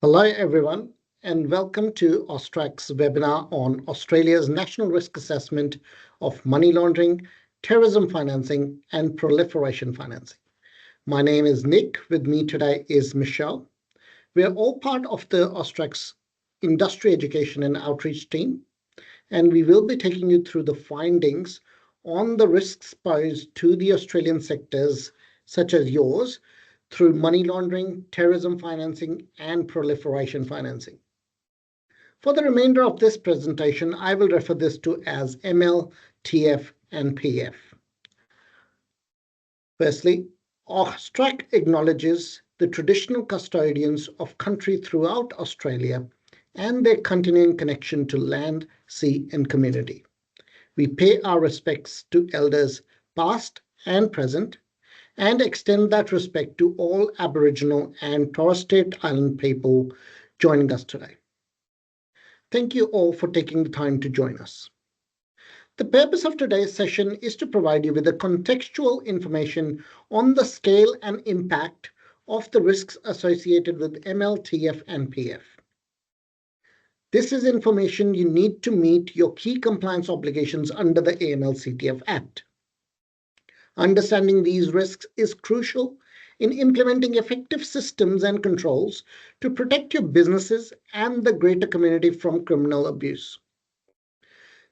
Hello, everyone, and welcome to AUSTRAC's webinar on Australia's National Risk Assessment of Money Laundering, Terrorism Financing, and Proliferation Financing. My name is Nick. With me today is Michelle. We are all part of the AUSTRAC's Industry Education and Outreach team, and we will be taking you through the findings on the risks posed to the Australian sectors, such as yours, through money laundering, terrorism financing, and proliferation financing. For the remainder of this presentation, I will refer this to as ML, TF, and PF. Firstly, AUSTRAC acknowledges the traditional custodians of country throughout Australia and their continuing connection to land, sea, and community. We pay our respects to elders past and present, and extend that respect to all Aboriginal and Torres Strait Island people joining us today. Thank you all for taking the time to join us. The purpose of today's session is to provide you with the contextual information on the scale and impact of the risks associated with ML, TF, and PF. This is information you need to meet your key compliance obligations under the AML-CTF Act. Understanding these risks is crucial in implementing effective systems and controls to protect your businesses and the greater community from criminal abuse.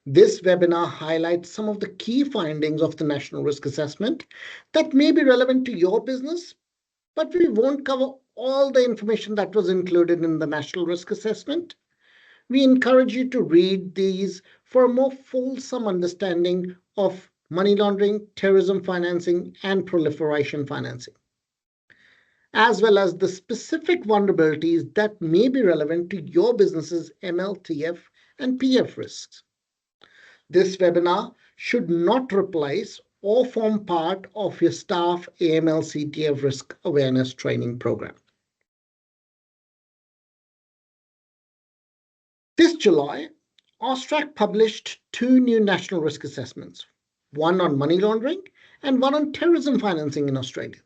This webinar highlights some of the key findings of the National Risk Assessment that may be relevant to your business, but we won't cover all the information that was included in the National Risk Assessment. We encourage you to read these for a more fulsome understanding of money laundering, terrorism financing, and proliferation financing, as well as the specific vulnerabilities that may be relevant to your business's ML, TF, and PF risks. This webinar should not replace or form part of your staff AML CTF risk awareness training program. This July, AUSTRAC published two new national risk assessments, one on money laundering and one on terrorism financing in Australia.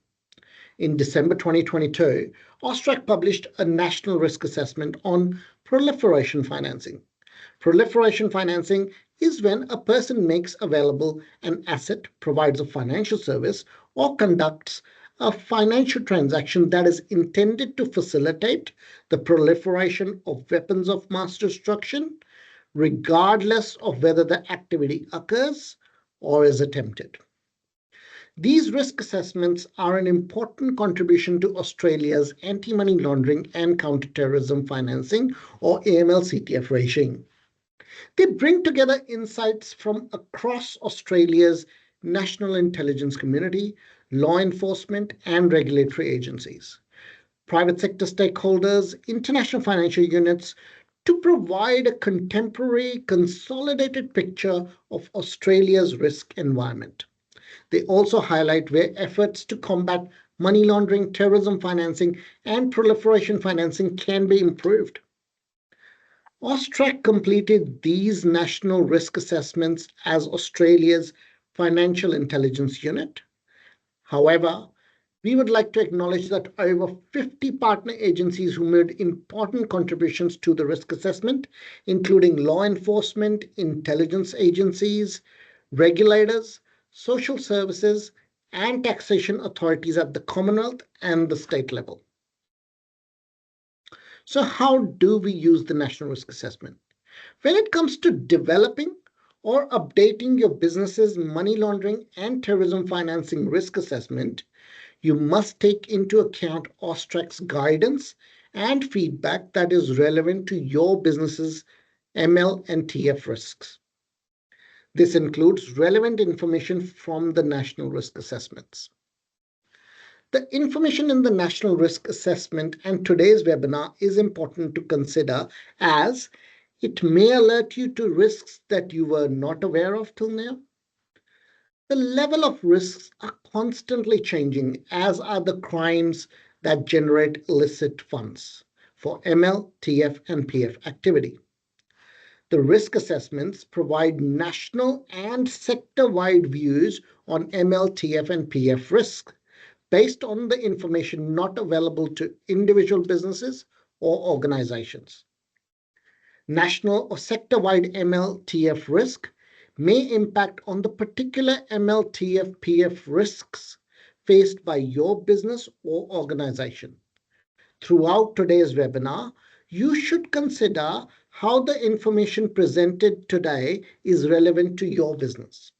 In December 2022, AUSTRAC published a national risk assessment on proliferation financing. Proliferation financing is when a person makes available an asset, provides a financial service, or conducts a financial transaction that is intended to facilitate the proliferation of weapons of mass destruction, regardless of whether the activity occurs or is attempted. These risk assessments are an important contribution to Australia's anti-money laundering and counter-terrorism financing, or AML-CTF regime. They bring together insights from across Australia's national intelligence community, law enforcement, and regulatory agencies, private sector stakeholders, international financial units, to provide a contemporary, consolidated picture of Australia's risk environment. They also highlight where efforts to combat money laundering, terrorism financing, and proliferation financing can be improved. AUSTRAC completed these national risk assessments as Australia's financial intelligence unit. However, we would like to acknowledge that over 50 partner agencies who made important contributions to the risk assessment, including law enforcement, intelligence agencies, regulators, social services, and taxation authorities at the Commonwealth and the state level. So how do we use the National Risk Assessment? When it comes to developing or updating your business's money laundering and terrorism financing risk assessment, you must take into account AUSTRAC's guidance and feedback that is relevant to your business's ML and TF risks. This includes relevant information from the National Risk Assessments. The information in the National Risk Assessment and today's webinar is important to consider, as it may alert you to risks that you were not aware of till now. The level of risks are constantly changing, as are the crimes that generate illicit funds for ML, TF, and PF activity. The risk assessments provide national and sector-wide views on ML, TF, and PF risk based on the information not available to individual businesses or organizations. National or sector-wide MLTF risk may impact on the particular MLTF-PF risks faced by your business or organization. Throughout today's webinar, you should consider how the information presented today is relevant to your business.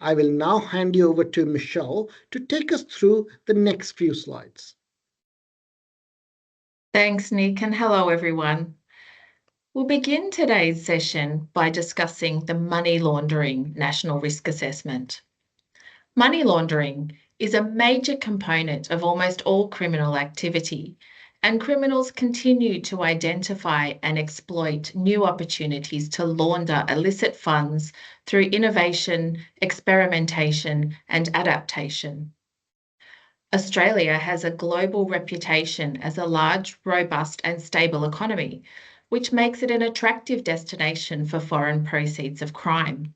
I will now hand you over to Michelle to take us through the next few slides. Thanks, Nick, and hello, everyone. We'll begin today's session by discussing the Money Laundering National Risk Assessment. Money laundering is a major component of almost all criminal activity, and criminals continue to identify and exploit new opportunities to launder illicit funds through innovation, experimentation, and adaptation. Australia has a global reputation as a large, robust, and stable economy, which makes it an attractive destination for foreign proceeds of crime.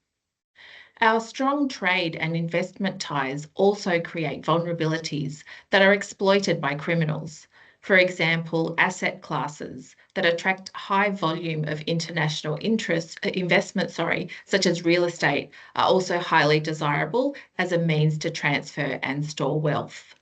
Our strong trade and investment ties also create vulnerabilities that are exploited by criminals. For example, asset classes that attract high volume of international investment, such as real estate, are also highly desirable as a means to transfer and store wealth.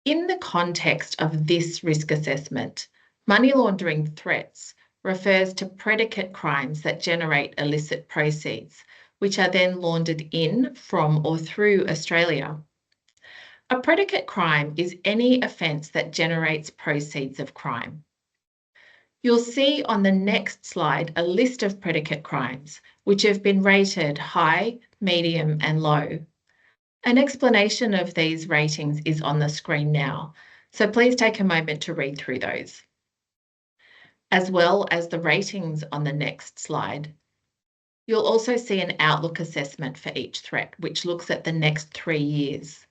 In the context of this risk assessment, money laundering threats refers to predicate crimes that generate illicit proceeds, which are then laundered in, from, or through Australia. A predicate crime is any offence that generates proceeds of crime. You'll see on the next slide a list of predicate crimes, which have been rated high, medium, and low. An explanation of these ratings is on the screen now, so please take a moment to read through those, as well as the ratings on the next slide. You'll also see an outlook assessment for each threat, which looks at the next 3 years.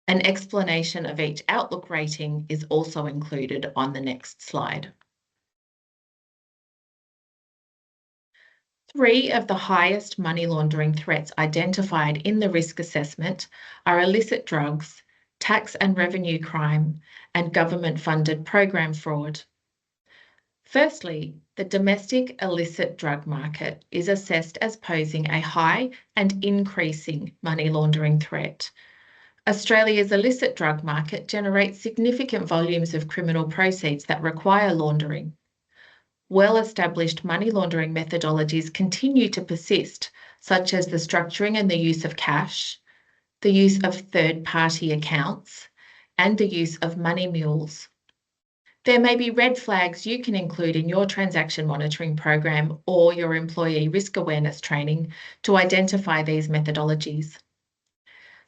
An explanation of each outlook rating is also included on the next slide. 3 of the highest money laundering threats identified in the risk assessment are illicit drugs, tax and revenue crime, and government-funded program fraud. Firstly, the domestic illicit drug market is assessed as posing a high and increasing money laundering threat. Australia's illicit drug market generates significant volumes of criminal proceeds that require laundering. Well-established money laundering methodologies continue to persist, such as the structuring and the use of cash, the use of third-party accounts, and the use of money mules. There may be red flags you can include in your transaction monitoring program or your employee risk awareness training to identify these methodologies.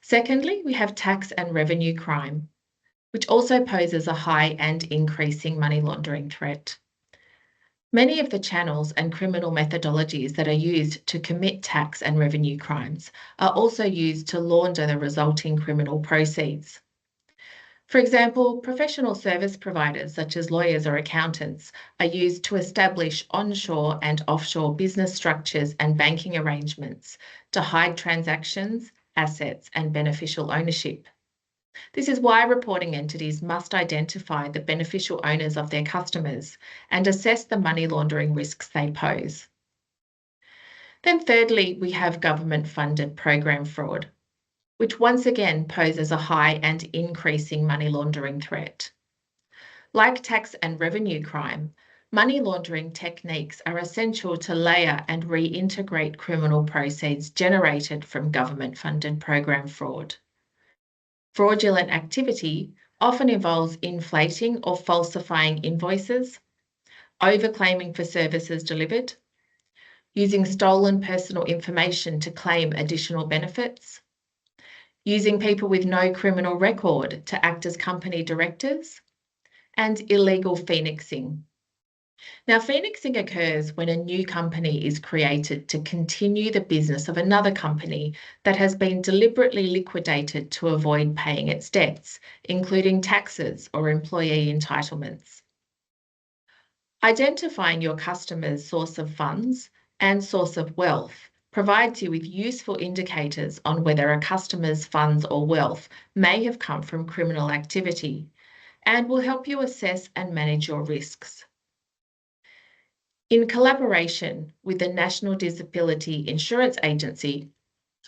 Secondly, we have tax and revenue crime, which also poses a high and increasing money laundering threat. Many of the channels and criminal methodologies that are used to commit tax and revenue crimes are also used to launder the resulting criminal proceeds. For example, professional service providers such as lawyers or accountants are used to establish onshore and offshore business structures and banking arrangements to hide transactions, assets, and beneficial ownership. This is why reporting entities must identify the beneficial owners of their customers and assess the money laundering risks they pose. Then thirdly, we have government-funded program fraud, which once again poses a high and increasing money laundering threat. Like tax and revenue crime, money laundering techniques are essential to layer and reintegrate criminal proceeds generated from government-funded program fraud. Fraudulent activity often involves inflating or falsifying invoices, overclaiming for services delivered, using stolen personal information to claim additional benefits, using people with no criminal record to act as company directors, and illegal phoenixing. Now, phoenixing occurs when a new company is created to continue the business of another company that has been deliberately liquidated to avoid paying its debts, including taxes or employee entitlements. Identifying your customer's source of funds and source of wealth provides you with useful indicators on whether a customer's funds or wealth may have come from criminal activity, and will help you assess and manage your risks. In collaboration with the National Disability Insurance Agency,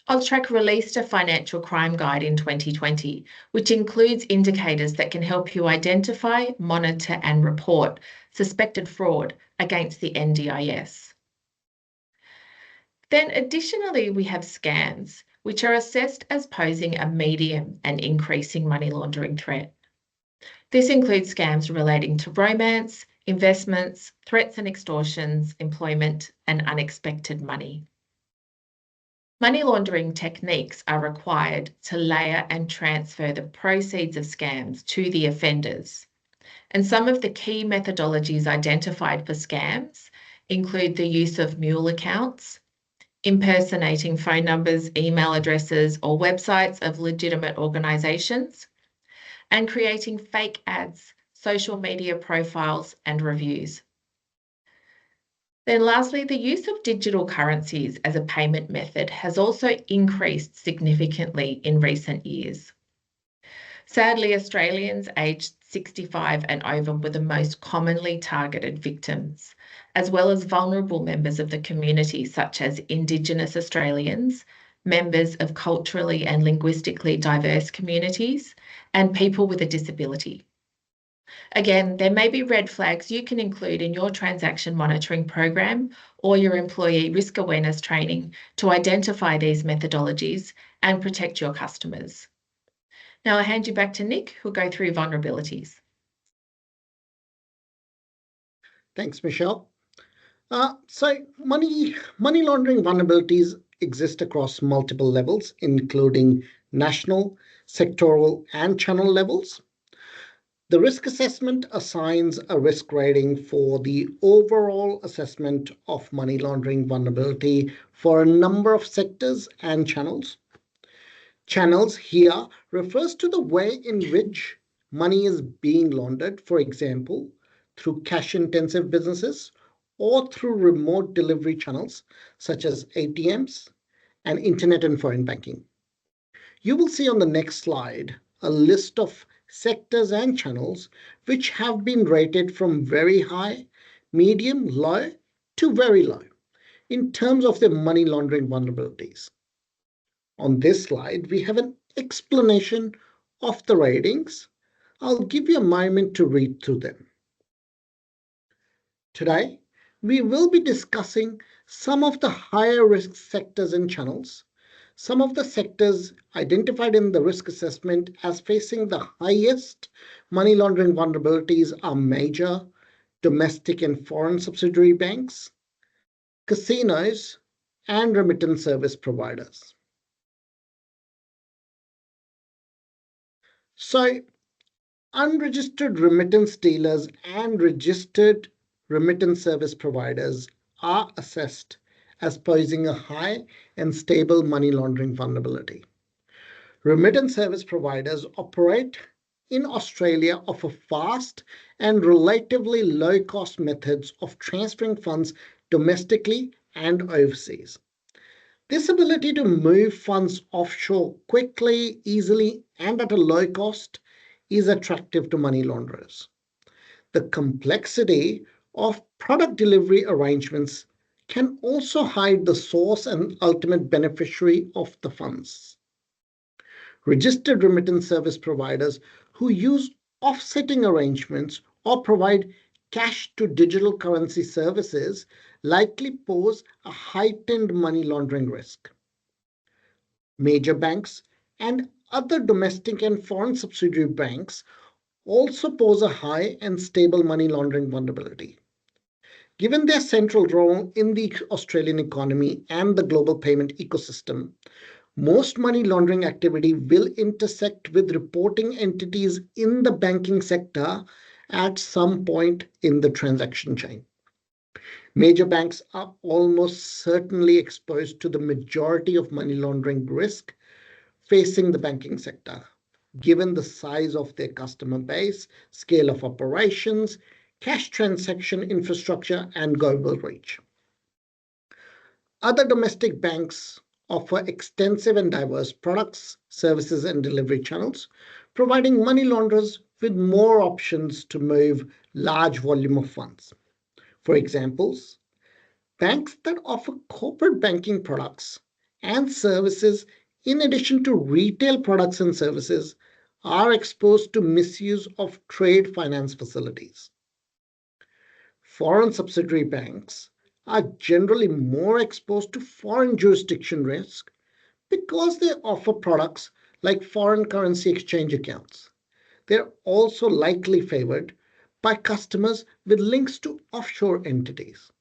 AUSTRAC released a financial crime guide in 2020, which includes indicators that can help you identify, monitor, and report suspected fraud against the NDIS. Then additionally, we have scams, which are assessed as posing a medium and increasing money laundering threat. This includes scams relating to romance, investments, threats and extortions, employment, and unexpected money. Money laundering techniques are required to layer and transfer the proceeds of scams to the offenders. And some of the key methodologies identified for scams include the use of mule accounts, impersonating phone numbers, email addresses, or websites of legitimate organisations, and creating fake ads, social media profiles, and reviews. Then lastly, the use of digital currencies as a payment method has also increased significantly in recent years. Sadly, Australians aged 65 and over were the most commonly targeted victims, as well as vulnerable members of the community such as Indigenous Australians, members of culturally and linguistically diverse communities, and people with a disability. Again, there may be red flags you can include in your transaction monitoring program or your employee risk awareness training to identify these methodologies and protect your customers. Now I'll hand you back to Nick, who'll go through vulnerabilities. Thanks, Michelle. So money laundering vulnerabilities exist across multiple levels, including national, sectoral, and channel levels. The risk assessment assigns a risk rating for the overall assessment of money laundering vulnerability for a number of sectors and channels. Channels here refers to the way in which money is being laundered, for example, through cash-intensive businesses or through remote delivery channels such as ATMs and internet and phone banking. You will see on the next slide a list of sectors and channels which have been rated from very high, medium, low to very low in terms of their money laundering vulnerabilities. On this slide, we have an explanation of the ratings. I'll give you a moment to read through them. Today, we will be discussing some of the higher risk sectors and channels, some of the sectors identified in the risk assessment as facing the highest money laundering vulnerabilities are major domestic and foreign subsidiary banks, casinos, and remittance service providers. So, unregistered remittance dealers and registered remittance service providers are assessed as posing a high and stable money laundering vulnerability. Remittance service providers operate in Australia offer fast and relatively low-cost methods of transferring funds domestically and overseas. This ability to move funds offshore quickly, easily, and at a low cost is attractive to money launderers. The complexity of product delivery arrangements can also hide the source and ultimate beneficiary of the funds. Registered remittance service providers who use offsetting arrangements or provide cash to digital currency services likely pose a heightened money laundering risk. Major banks and other domestic and foreign subsidiary banks also pose a high and stable money laundering vulnerability. Given their central role in the Australian economy and the global payment ecosystem, most money laundering activity will intersect with reporting entities in the banking sector at some point in the transaction chain. Major banks are almost certainly exposed to the majority of money laundering risk facing the banking sector, given the size of their customer base, scale of operations, cash transaction infrastructure, and global reach. Other domestic banks offer extensive and diverse products, services, and delivery channels, providing money launderers with more options to move large volume of funds. For examples, banks that offer corporate banking products and services in addition to retail products and services are exposed to misuse of trade finance facilities. Foreign subsidiary banks are generally more exposed to foreign jurisdiction risk because they offer products like foreign currency exchange accounts. They're also likely favored by customers with links to offshore entities.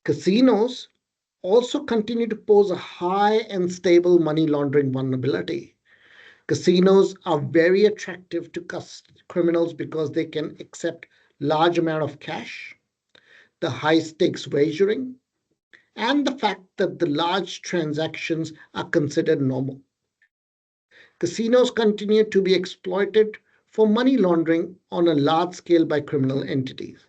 Casinos also continue to pose a high and stable money laundering vulnerability. Casinos are very attractive to criminals because they can accept large amount of cash, the high stakes wagering, and the fact that the large transactions are considered normal. Casinos continue to be exploited for money laundering on a large scale by criminal entities.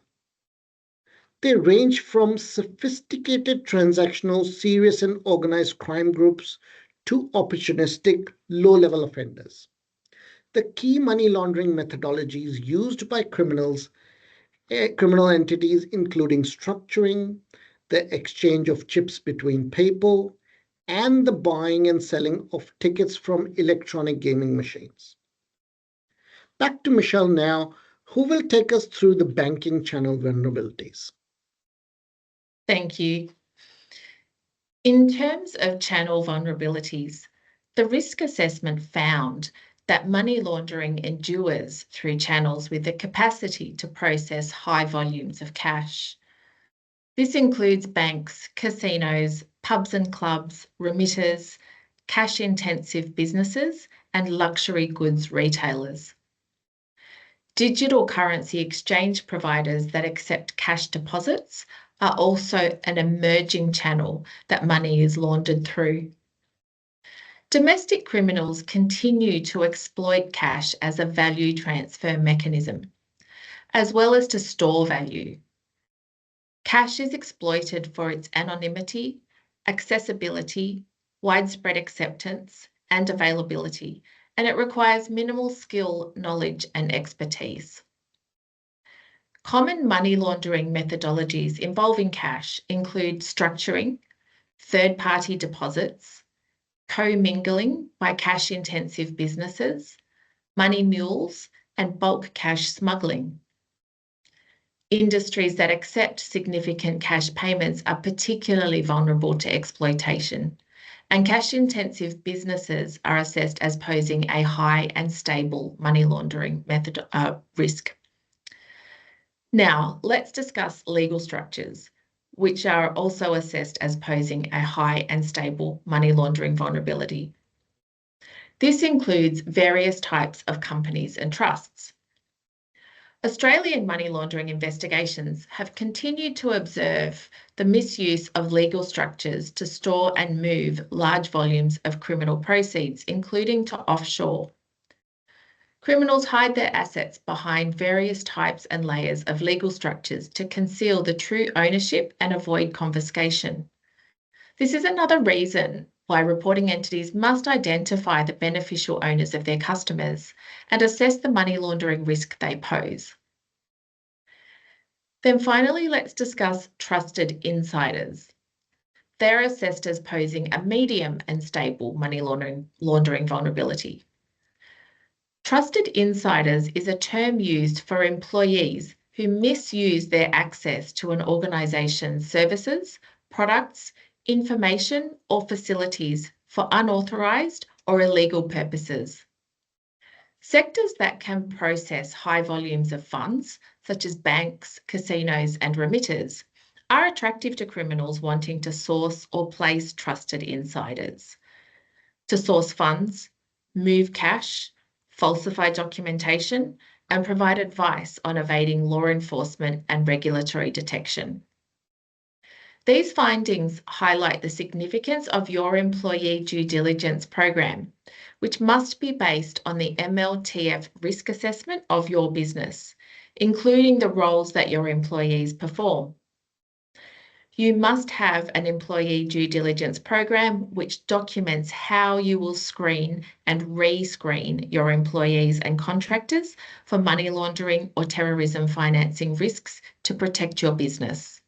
They range from sophisticated transactional, serious and organized crime groups to opportunistic, low-level offenders. The key money laundering methodologies used by criminal entities, including structuring, the exchange of chips between people, and the buying and selling of tickets from electronic gaming machines. Back to Michelle now, who will take us through the banking channel vulnerabilities. Thank you. In terms of channel vulnerabilities, the risk assessment found that money laundering endures through channels with the capacity to process high volumes of cash. This includes banks, casinos, pubs and clubs, remitters, cash-intensive businesses, and luxury goods retailers. Digital currency exchange providers that accept cash deposits are also an emerging channel that money is laundered through. Domestic criminals continue to exploit cash as a value transfer mechanism, as well as to store value. Cash is exploited for its anonymity, accessibility, widespread acceptance, and availability, and it requires minimal skill, knowledge, and expertise. Common money laundering methodologies involving cash include structuring, third-party deposits, co-mingling by cash-intensive businesses, money mules, and bulk cash smuggling. Industries that accept significant cash payments are particularly vulnerable to exploitation, and cash-intensive businesses are assessed as posing a high and stable money laundering risk. Now, let's discuss legal structures, which are also assessed as posing a high and stable money laundering vulnerability. This includes various types of companies and trusts. Australian money laundering investigations have continued to observe the misuse of legal structures to store and move large volumes of criminal proceeds, including to offshore. Criminals hide their assets behind various types and layers of legal structures to conceal the true ownership and avoid confiscation. This is another reason why reporting entities must identify the beneficial owners of their customers and assess the money laundering risk they pose. Then finally, let's discuss trusted insiders. They're assessed as posing a medium and stable money laundering vulnerability. Trusted insiders is a term used for employees who misuse their access to an organisation's services, products, information or facilities for unauthorised or illegal purposes. Sectors that can process high volumes of funds, such as banks, casinos and remitters, are attractive to criminals wanting to source or place trusted insiders. To source funds, move cash, falsify documentation, and provide advice on evading law enforcement and regulatory detection. These findings highlight the significance of your employee due diligence program, which must be based on the MLTF risk assessment of your business, including the roles that your employees perform. You must have an employee due diligence program which documents how you will screen and re-screen your employees and contractors for money laundering or terrorism financing risks to protect your business.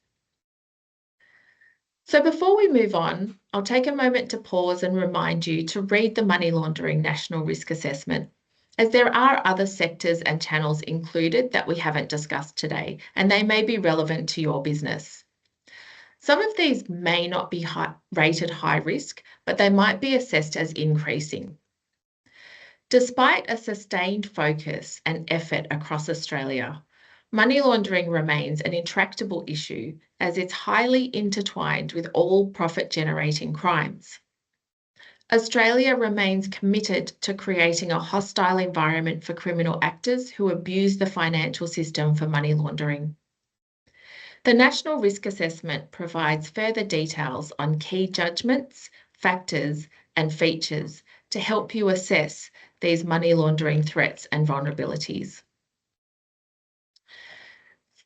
So before we move on, I'll take a moment to pause and remind you to read the Money Laundering National Risk Assessment, as there are other sectors and channels included that we haven't discussed today, and they may be relevant to your business. Some of these may not be rated high risk, but they might be assessed as increasing. Despite a sustained focus and effort across Australia, money laundering remains an intractable issue as it's highly intertwined with all profit-generating crimes. Australia remains committed to creating a hostile environment for criminal actors who abuse the financial system for money laundering. The National Risk Assessment provides further details on key judgments, factors, and features to help you assess these money laundering threats and vulnerabilities.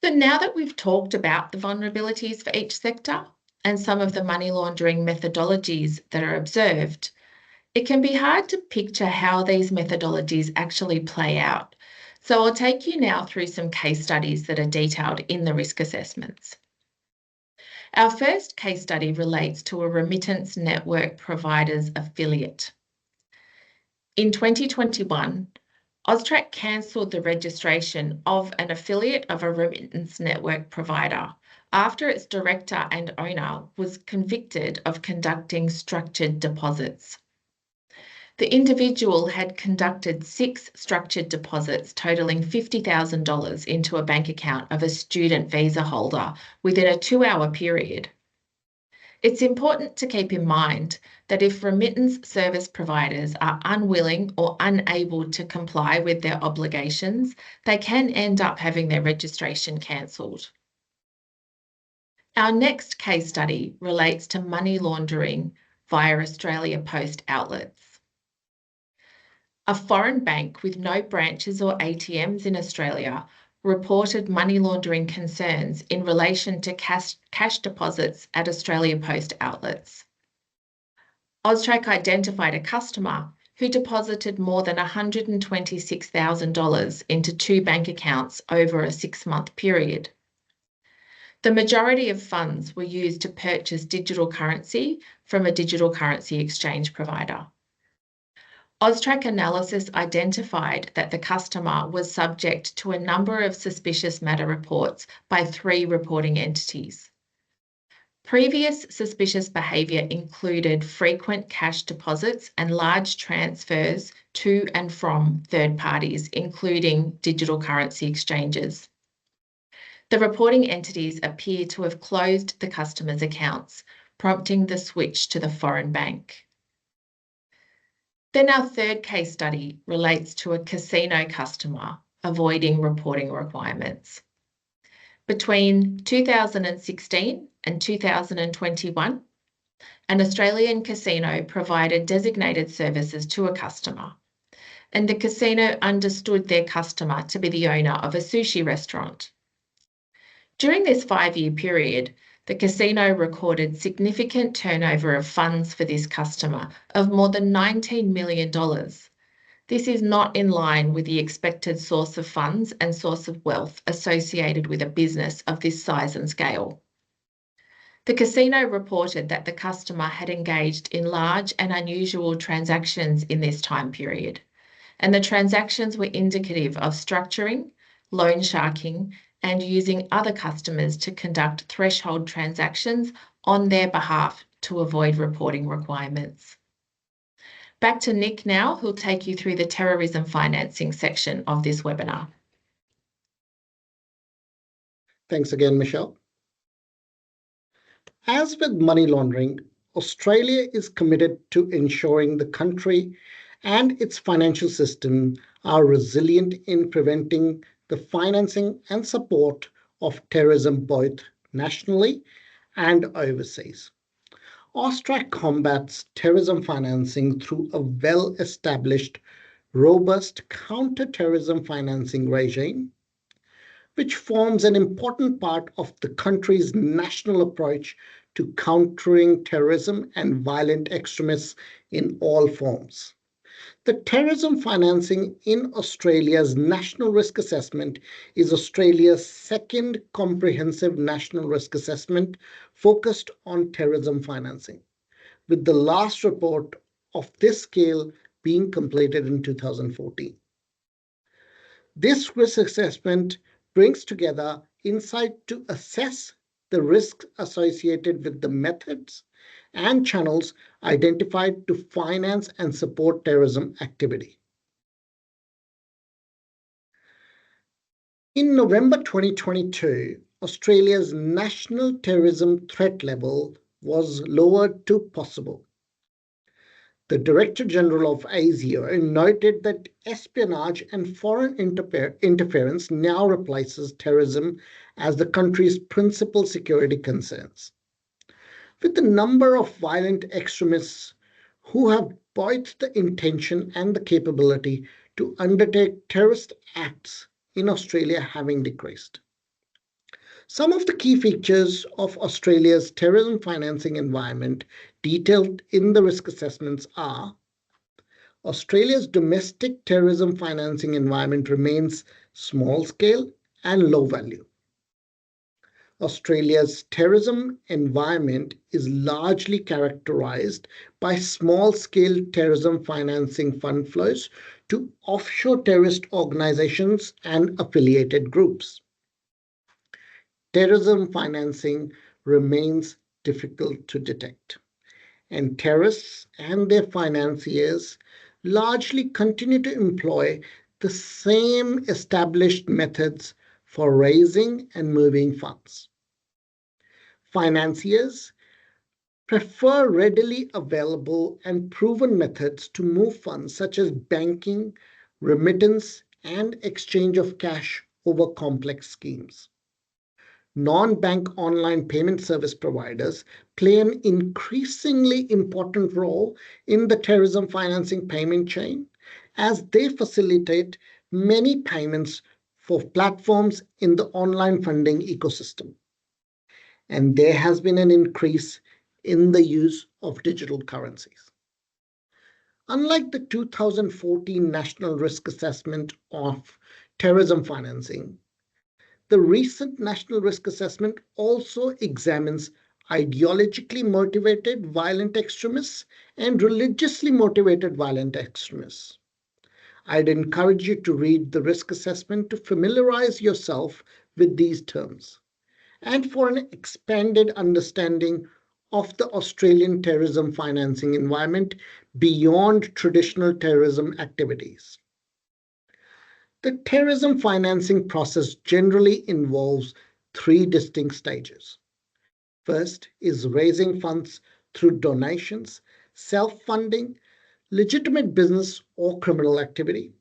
So now that we've talked about the vulnerabilities for each sector and some of the money laundering methodologies that are observed, it can be hard to picture how these methodologies actually play out. So I'll take you now through some case studies that are detailed in the risk assessments. Our first case study relates to a remittance network provider's affiliate. In 2021, AUSTRAC cancelled the registration of an affiliate of a remittance network provider after its director and owner was convicted of conducting structured deposits. The individual had conducted 6 structured deposits totaling $50,000 into a bank account of a student visa holder within a 2-hour period. It's important to keep in mind that if remittance service providers are unwilling or unable to comply with their obligations, they can end up having their registration cancelled. Our next case study relates to money laundering via Australia Post outlets. A foreign bank with no branches or ATMs in Australia reported money laundering concerns in relation to cash deposits at Australia Post outlets. AUSTRAC identified a customer who deposited more than $126,000 into 2 bank accounts over a 6-month period. The majority of funds were used to purchase digital currency from a digital currency exchange provider. AUSTRAC analysis identified that the customer was subject to a number of suspicious matter reports by 3 reporting entities. Previous suspicious behaviour included frequent cash deposits and large transfers to and from third parties, including digital currency exchanges. The reporting entities appear to have closed the customer's accounts, prompting the switch to the foreign bank. Then our third case study relates to a casino customer avoiding reporting requirements. Between 2016 and 2021, an Australian casino provided designated services to a customer, and the casino understood their customer to be the owner of a sushi restaurant. During this 5-year period, the casino recorded significant turnover of funds for this customer of more than $19 million. This is not in line with the expected source of funds and source of wealth associated with a business of this size and scale. The casino reported that the customer had engaged in large and unusual transactions in this time period, and the transactions were indicative of structuring, loan sharking, and using other customers to conduct threshold transactions on their behalf to avoid reporting requirements. Back to Nick now, who'll take you through the terrorism financing section of this webinar. Thanks again, Michelle. As with money laundering, Australia is committed to ensuring the country and its financial system are resilient in preventing the financing and support of terrorism both nationally and overseas. AUSTRAC combats terrorism financing through a well-established, robust counter-terrorism financing regime, which forms an important part of the country's national approach to countering terrorism and violent extremists in all forms. The terrorism financing in Australia's National Risk Assessment is Australia's second comprehensive national risk assessment focused on terrorism financing, with the last report of this scale being completed in 2014. This risk assessment brings together insight to assess the risks associated with the methods and channels identified to finance and support terrorism activity. In November 2022, Australia's national terrorism threat level was lowered to possible. The Director General of ASIO noted that espionage and foreign interference now replaces terrorism as the country's principal security concerns. With the number of violent extremists who have both the intention and the capability to undertake terrorist acts in Australia having decreased. Some of the key features of Australia's terrorism financing environment detailed in the risk assessments are: Australia's domestic terrorism financing environment remains small scale and low value. Australia's terrorism environment is largely characterized by small-scale terrorism financing fund flows to offshore terrorist organizations and affiliated groups. Terrorism financing remains difficult to detect, and terrorists and their financiers largely continue to employ the same established methods for raising and moving funds. Financiers prefer readily available and proven methods to move funds such as banking, remittance, and exchange of cash over complex schemes. Non-bank online payment service providers play an increasingly important role in the terrorism financing payment chain as they facilitate many payments for platforms in the online funding ecosystem. And there has been an increase in the use of digital currencies. Unlike the 2014 National Risk Assessment of Terrorism Financing, the recent National Risk Assessment also examines ideologically motivated violent extremists and religiously motivated violent extremists. I'd encourage you to read the risk assessment to familiarize yourself with these terms and for an expanded understanding of the Australian terrorism financing environment beyond traditional terrorism activities. The terrorism financing process generally involves three distinct stages. First is raising funds through donations, self-funding, legitimate business or criminal activity.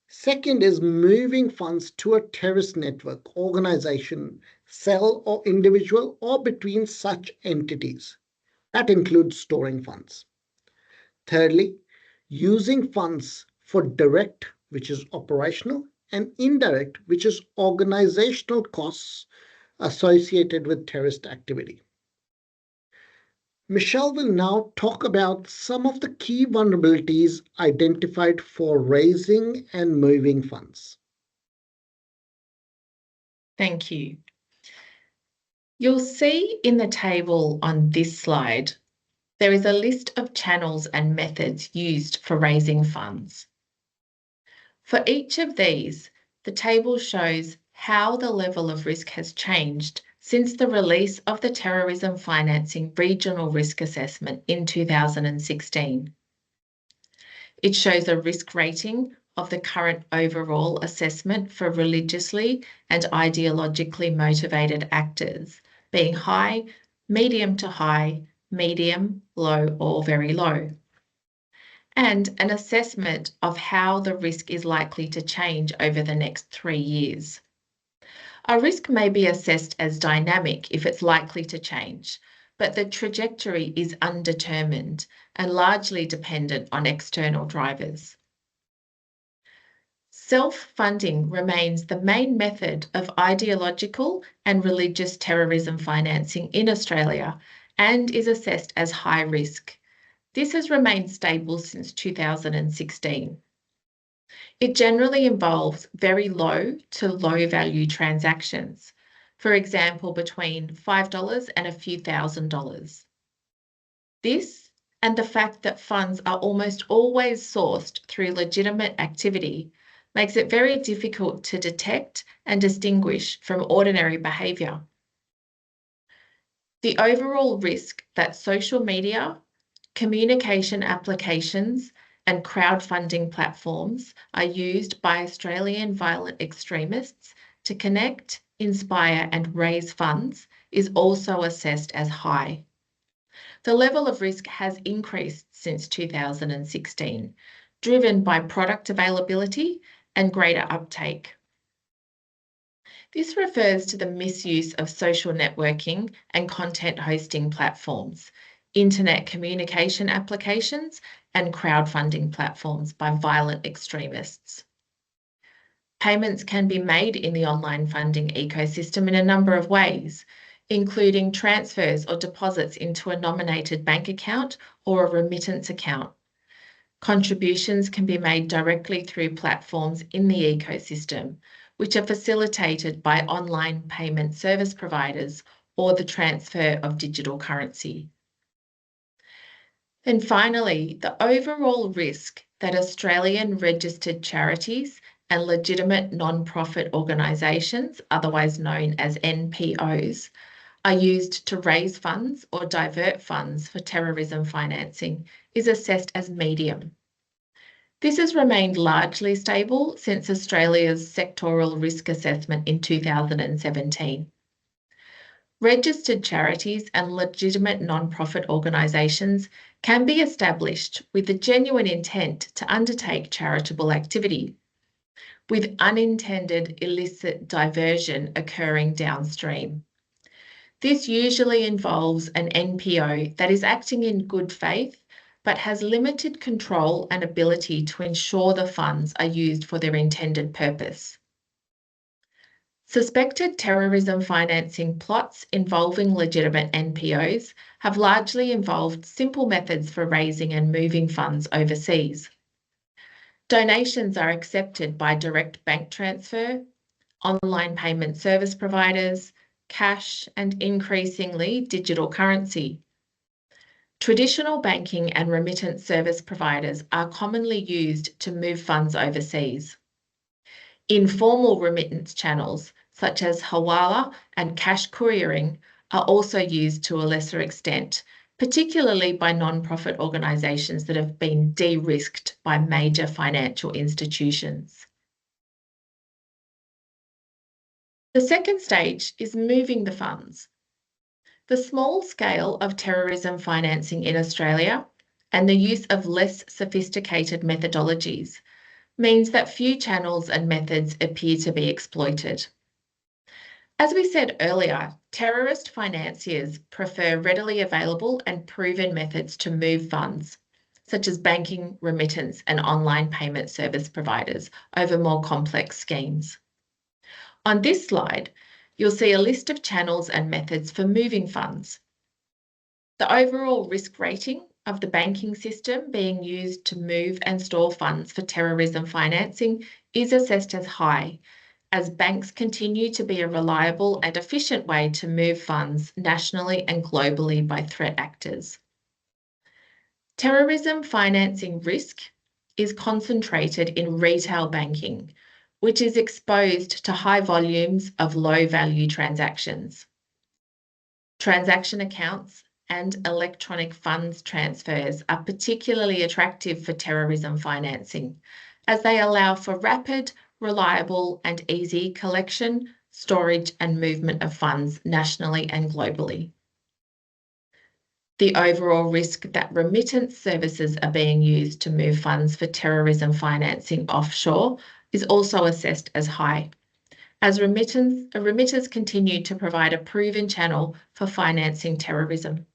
Second is moving funds to a terrorist network, organization, cell or individual, or between such entities. That includes storing funds. Thirdly, using funds for direct, which is operational, and indirect, which is organizational costs associated with terrorist activity. Michelle will now talk about some of the key vulnerabilities identified for raising and moving funds. Thank you. You'll see in the table on this slide, there is a list of channels and methods used for raising funds. For each of these, the table shows how the level of risk has changed since the release of the Terrorism Financing Regional Risk Assessment in 2016. It shows a risk rating of the current overall assessment for religiously and ideologically motivated actors, being high, medium to high, medium, low, or very low, and an assessment of how the risk is likely to change over the next 3 years. A risk may be assessed as dynamic if it's likely to change, but the trajectory is undetermined and largely dependent on external drivers. Self-funding remains the main method of ideological and religious terrorism financing in Australia and is assessed as high risk. This has remained stable since 2016. It generally involves very low to low value transactions, for example, between $5 and a few $1,000s. This and the fact that funds are almost always sourced through legitimate activity makes it very difficult to detect and distinguish from ordinary behaviour. The overall risk that social media, communication applications, and crowdfunding platforms are used by Australian violent extremists to connect, inspire, and raise funds is also assessed as high. The level of risk has increased since 2016, driven by product availability and greater uptake. This refers to the misuse of social networking and content hosting platforms, internet communication applications, and crowdfunding platforms by violent extremists. Payments can be made in the online funding ecosystem in a number of ways, including transfers or deposits into a nominated bank account or a remittance account. Contributions can be made directly through platforms in the ecosystem, which are facilitated by online payment service providers or the transfer of digital currency. And finally, the overall risk that Australian registered charities and legitimate non-profit organisations, otherwise known as NPOs, are used to raise funds or divert funds for terrorism financing is assessed as medium. This has remained largely stable since Australia's sectoral risk assessment in 2017. Registered charities and legitimate non-profit organisations can be established with the genuine intent to undertake charitable activity, with unintended illicit diversion occurring downstream. This usually involves an NPO that is acting in good faith but has limited control and ability to ensure the funds are used for their intended purpose. Suspected terrorism financing plots involving legitimate NPOs have largely involved simple methods for raising and moving funds overseas. Donations are accepted by direct bank transfer, online payment service providers, cash, and increasingly digital currency. Traditional banking and remittance service providers are commonly used to move funds overseas. Informal remittance channels, such as hawala and cash couriering, are also used to a lesser extent, particularly by non-profit organisations that have been de-risked by major financial institutions. The second stage is moving the funds. The small scale of terrorism financing in Australia and the use of less sophisticated methodologies means that few channels and methods appear to be exploited. As we said earlier, terrorist financiers prefer readily available and proven methods to move funds, such as banking, remittance, and online payment service providers over more complex schemes. On this slide, you'll see a list of channels and methods for moving funds. The overall risk rating of the banking system being used to move and store funds for terrorism financing is assessed as high, as banks continue to be a reliable and efficient way to move funds nationally and globally by threat actors. Terrorism financing risk is concentrated in retail banking, which is exposed to high volumes of low-value transactions. Transaction accounts and electronic funds transfers are particularly attractive for terrorism financing, as they allow for rapid, reliable, and easy collection, storage, and movement of funds nationally and globally. The overall risk that remittance services are being used to move funds for terrorism financing offshore is also assessed as high, as remitters continue to provide a proven channel for financing terrorism.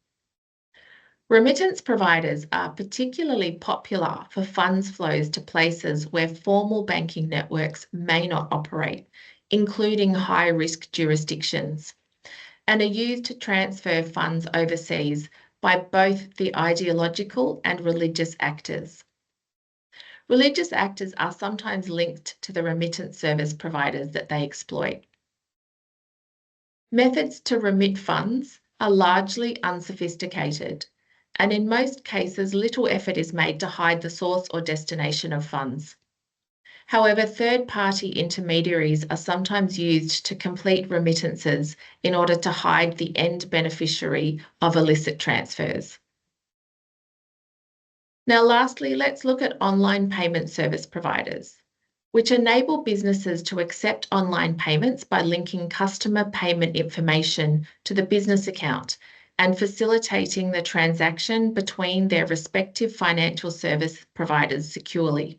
Remittance providers are particularly popular for funds flows to places where formal banking networks may not operate, including high-risk jurisdictions, and are used to transfer funds overseas by both the ideological and religious actors. Religious actors are sometimes linked to the remittance service providers that they exploit. Methods to remit funds are largely unsophisticated, and in most cases, little effort is made to hide the source or destination of funds. However, third-party intermediaries are sometimes used to complete remittances in order to hide the end beneficiary of illicit transfers. Now, lastly, let's look at online payment service providers, which enable businesses to accept online payments by linking customer payment information to the business account and facilitating the transaction between their respective financial service providers securely.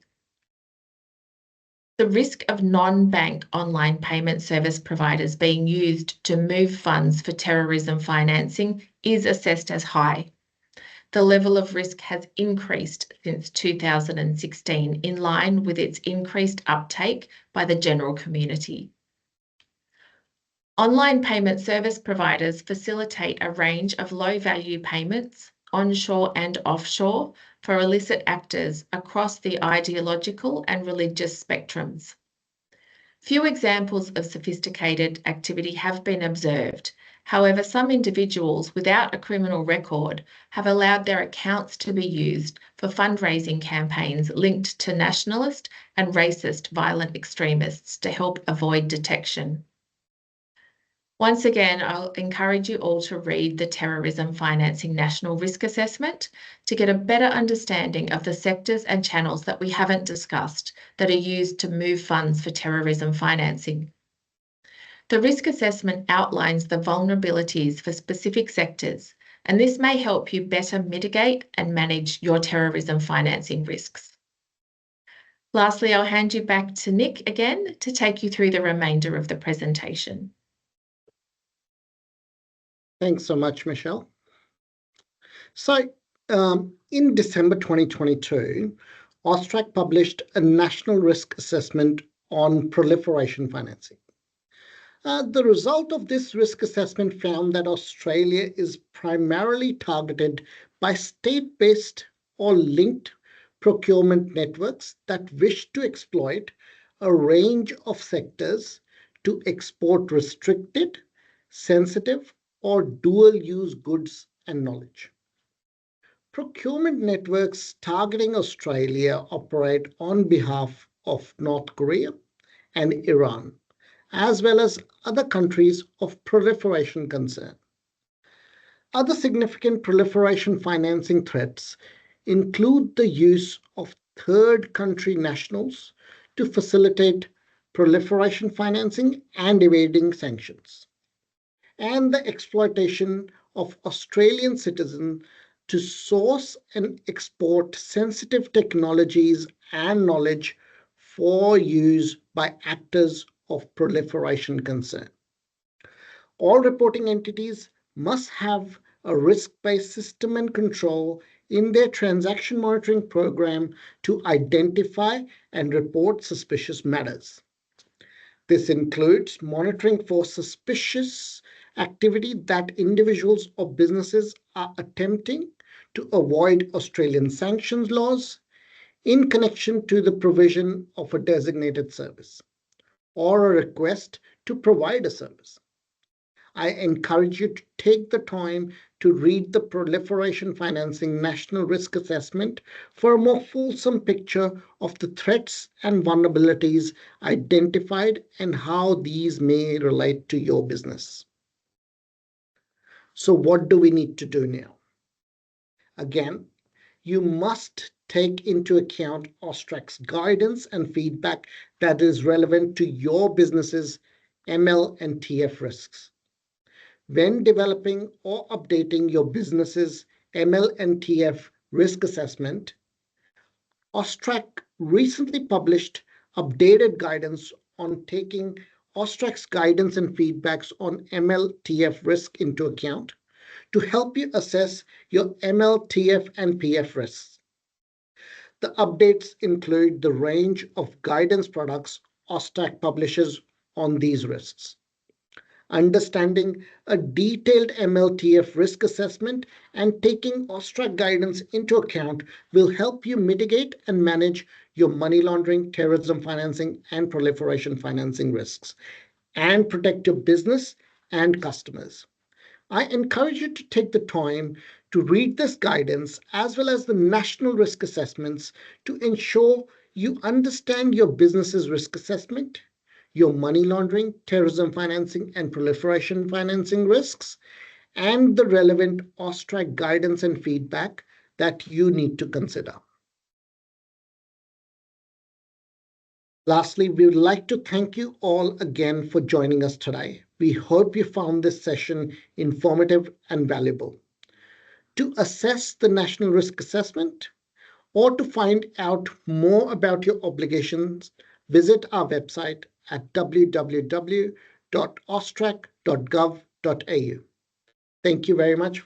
The risk of non-bank online payment service providers being used to move funds for terrorism financing is assessed as high. The level of risk has increased since 2016 in line with its increased uptake by the general community. Online payment service providers facilitate a range of low-value payments, onshore and offshore, for illicit actors across the ideological and religious spectrums. Few examples of sophisticated activity have been observed. However, some individuals without a criminal record have allowed their accounts to be used for fundraising campaigns linked to nationalist and racist violent extremists to help avoid detection. Once again, I'll encourage you all to read the Terrorism Financing National Risk Assessment to get a better understanding of the sectors and channels that we haven't discussed that are used to move funds for terrorism financing. The risk assessment outlines the vulnerabilities for specific sectors, and this may help you better mitigate and manage your terrorism financing risks. Lastly, I'll hand you back to Nick again to take you through the remainder of the presentation. Thanks so much, Michelle. So, in December 2022, AUSTRAC published a national risk assessment on proliferation financing. The result of this risk assessment found that Australia is primarily targeted by state-based or linked procurement networks that wish to exploit a range of sectors to export restricted, sensitive, or dual-use goods and knowledge. Procurement networks targeting Australia operate on behalf of North Korea and Iran, as well as other countries of proliferation concern. Other significant proliferation financing threats include the use of third country nationals to facilitate proliferation financing and evading sanctions, and the exploitation of Australian citizens to source and export sensitive technologies and knowledge for use by actors of proliferation concern. All reporting entities must have a risk-based system and control in their transaction monitoring program to identify and report suspicious matters. This includes monitoring for suspicious activity that individuals or businesses are attempting to avoid Australian sanctions laws in connection to the provision of a designated service or a request to provide a service. I encourage you to take the time to read the Proliferation Financing National Risk Assessment for a more fulsome picture of the threats and vulnerabilities identified and how these may relate to your business. So what do we need to do now? Again, you must take into account AUSTRAC's guidance and feedback that is relevant to your business's ML and TF risks. When developing or updating your business's ML and TF risk assessment, AUSTRAC recently published updated guidance on taking AUSTRAC's guidance and feedbacks on ML TF risk into account to help you assess your ML, TF, and PF risks. The updates include the range of guidance products AUSTRAC publishes on these risks. Understanding a detailed MLTF risk assessment and taking AUSTRAC guidance into account will help you mitigate and manage your money laundering, terrorism financing, and proliferation financing risks, and protect your business and customers. I encourage you to take the time to read this guidance as well as the national risk assessments to ensure you understand your business's risk assessment, your money laundering, terrorism financing, and proliferation financing risks, and the relevant AUSTRAC guidance and feedback that you need to consider. Lastly, we would like to thank you all again for joining us today. We hope you found this session informative and valuable. To assess the National Risk Assessment or to find out more about your obligations, visit our website at www.austrac.gov.au. Thank you very much